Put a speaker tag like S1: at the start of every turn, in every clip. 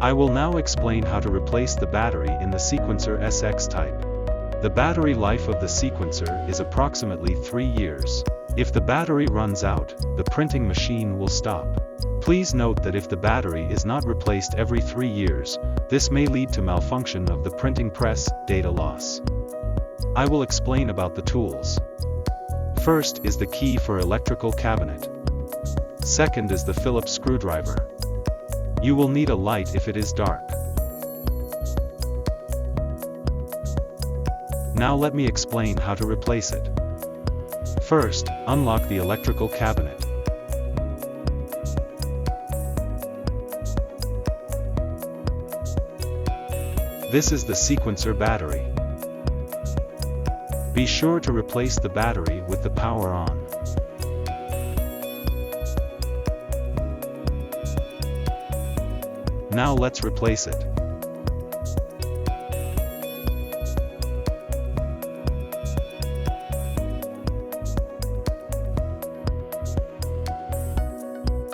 S1: I will now explain how to replace the battery in the sequencer SX type. The battery life of the sequencer is approximately 3 years. If the battery runs out, the printing machine will stop. Please note that if the battery is not replaced every 3 years, this may lead to malfunction of the printing press, data loss. I will explain about the tools. First is the key for electrical cabinet. Second is the Phillips screwdriver. You will need a light if it is dark. Now let me explain how to replace it. First, unlock the electrical cabinet. This is the sequencer battery. Be sure to replace the battery with the power on. Now let's replace it.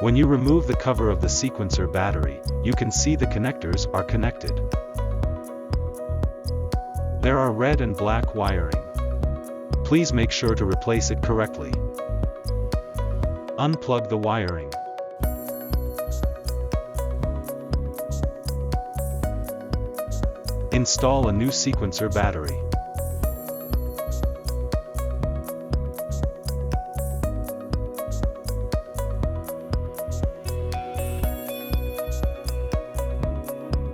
S1: When you remove the cover of the sequencer battery, you can see the connectors are connected. There are red and black wiring. Please make sure to replace it correctly. Unplug the wiring. Install a new sequencer battery.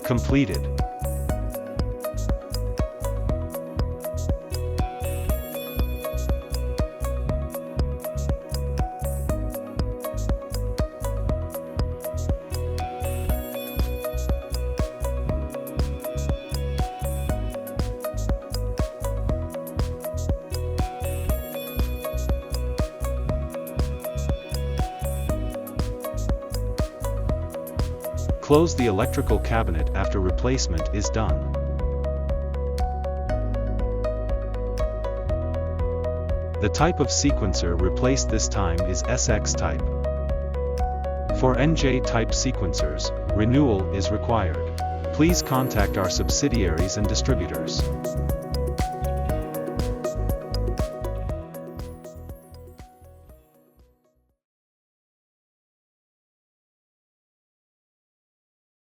S1: Completed. Close the electrical cabinet after replacement is done. The type of sequencer replaced this time is SX type. For NJ type sequencers, renewal is required. Please contact our subsidiaries and distributors.